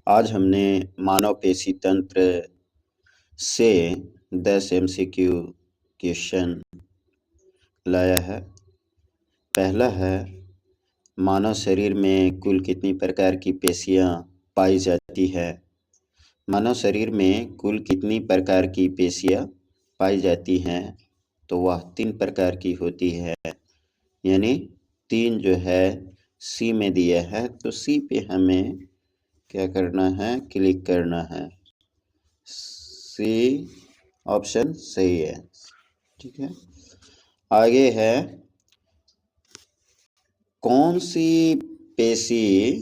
आज हमने मानव पेशी तंत्र से 10 MCQ क्वेश्चन लाया है। पहला है, मानव शरीर में कुल कितनी प्रकार की पेशियां पाई जाती है? मानव शरीर में कुल कितनी प्रकार की पेशियां पाई जाती हैं? तो वह 3 प्रकार की होती है, यानी 3 जो है सी में दिया है, तो सी पे हमें क्या करना है, क्लिक करना है। सी ऑप्शन सही है, ठीक है। आगे है, कौन सी पेशी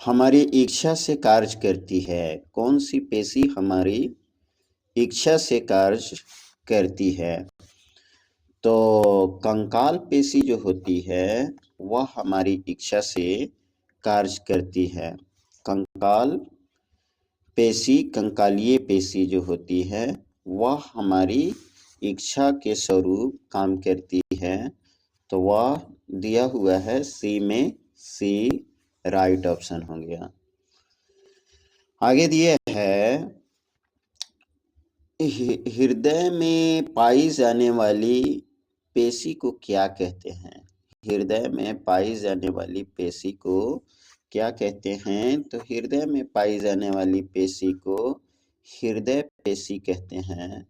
हमारी इच्छा से कार्य करती है? कौन सी पेशी हमारी इच्छा से कार्य करती है? तो कंकाल पेशी जो होती है वह हमारी इच्छा से कार्य करती है। कंकालीय पेशी जो होती है वह हमारी इच्छा के स्वरूप काम करती है। तो वह दिया हुआ है सी में, सी राइट ऑप्शन हो गया। आगे दिया है, हृदय में पाई जाने वाली पेशी को क्या कहते हैं? हृदय में पाई जाने वाली पेशी को क्या कहते हैं? तो हृदय में पाई जाने वाली पेशी को हृदय पेशी कहते हैं।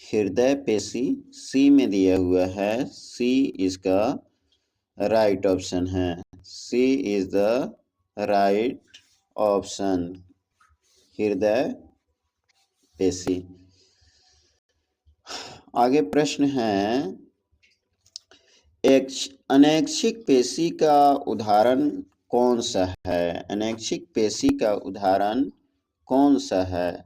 हृदय पेशी सी में दिया हुआ है, सी इसका राइट ऑप्शन है। सी इज द राइट ऑप्शन, हृदय पेशी। आगे प्रश्न है, अनैच्छिक पेशी का उदाहरण कौन सा है? अनैच्छिक पेशी का उदाहरण कौन सा है?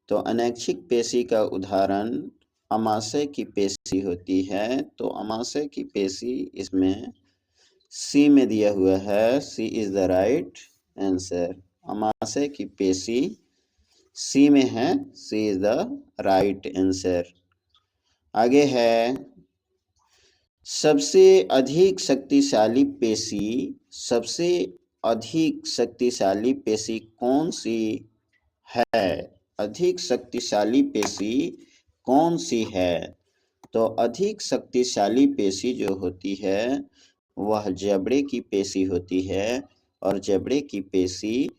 तो अनैच्छिक पेशी का उदाहरण अमाशय की पेशी होती है। तो अमाशय की पेशी इसमें सी में दिया हुआ है, सी इज द राइट आंसर। अमाशय की पेशी सी में है, सी इज द राइट आंसर। आगे है, सबसे अधिक शक्तिशाली पेशी कौन सी है? अधिक शक्तिशाली पेशी कौन सी है? तो अधिक शक्तिशाली पेशी जो होती है वह जबड़े की पेशी होती है, और जबड़े की पेशी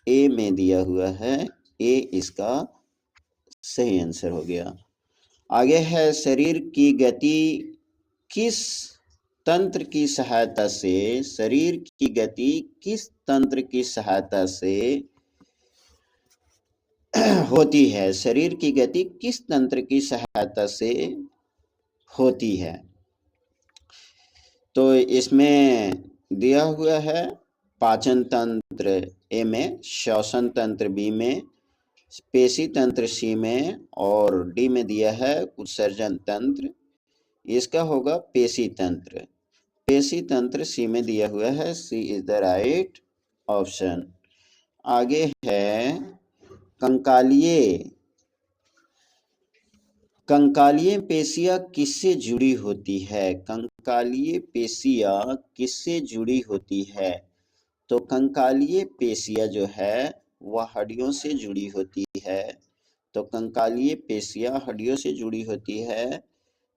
ए में दिया हुआ है, ए इसका सही आंसर हो गया। आगे है, शरीर की गति किस तंत्र की सहायता से होती है? शरीर की गति किस तंत्र की सहायता से होती है? तो इसमें दिया हुआ है पाचन तंत्र ए में, श्वसन तंत्र बी में, पेशी तंत्र सी में, और डी में दिया है उत्सर्जन तंत्र। इसका होगा पेशी तंत्र। पेशी तंत्र सी में दिया हुआ है, सी इज द राइट ऑप्शन। आगे है, कंकालीय पेशियां किससे जुड़ी होती है? कंकालीय पेशियां किससे जुड़ी होती है? तो कंकालीय पेशियां जो है वह हड्डियों से जुड़ी होती है। तो कंकालीय पेशियां हड्डियों से जुड़ी होती है,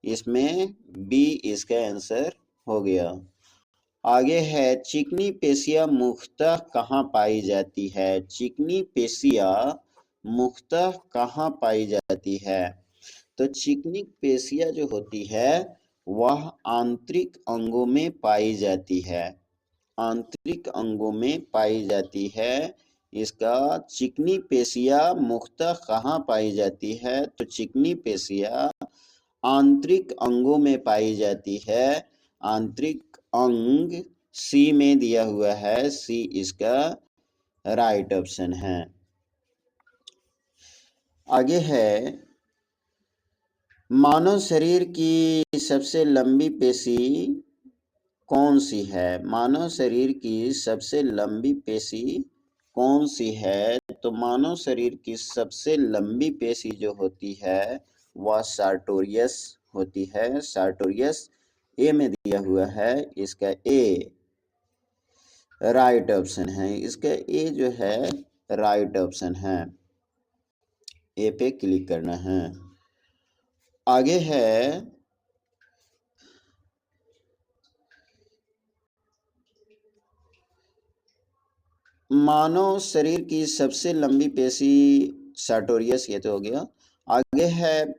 इसमें बी इसका आंसर हो गया। आगे है, चिकनी पेशियां मुख्यतः कहाँ पाई जाती है? चिकनी पेशियां मुख्यतः कहाँ पाई जाती है? तो चिकनी पेशियां जो होती है वह आंतरिक अंगों में पाई जाती है। आंतरिक अंगों में पाई जाती है। इसका चिकनी पेशियां मुख्यतः कहाँ पाई जाती है? तो चिकनी पेशियां आंतरिक अंगों में पाई जाती है। आंतरिक अंग सी में दिया हुआ है, सी इसका राइट ऑप्शन है। आगे है, मानव शरीर की सबसे लंबी पेशी कौन सी है? मानव शरीर की सबसे लंबी पेशी कौन सी है? तो मानव शरीर की सबसे लंबी पेशी जो होती है वह सार्टोरियस होती है। सार्टोरियस ए में दिया हुआ है, इसका ए राइट ऑप्शन है, इसका ए जो है राइट ऑप्शन है। ए पे क्लिक करना है। आगे है मानव शरीर की सबसे लंबी पेशी सार्टोरियस, ये तो हो गया। आगे है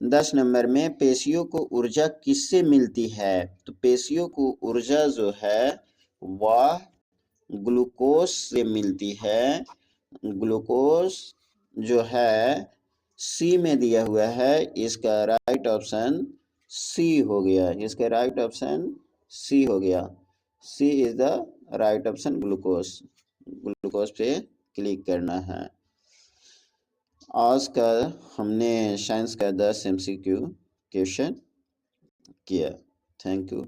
10 नंबर में पेशियों को ऊर्जा किससे मिलती है? तो पेशियों को ऊर्जा जो है वह ग्लूकोज से मिलती है। ग्लूकोज जो है सी में दिया हुआ है, इसका राइट ऑप्शन सी हो गया, इसका राइट ऑप्शन सी हो गया। C is the right option, glucose. Glucose पे क्लिक करना है। आज का हमने साइंस का 10 MCQ क्वेश्चन किया। Thank you.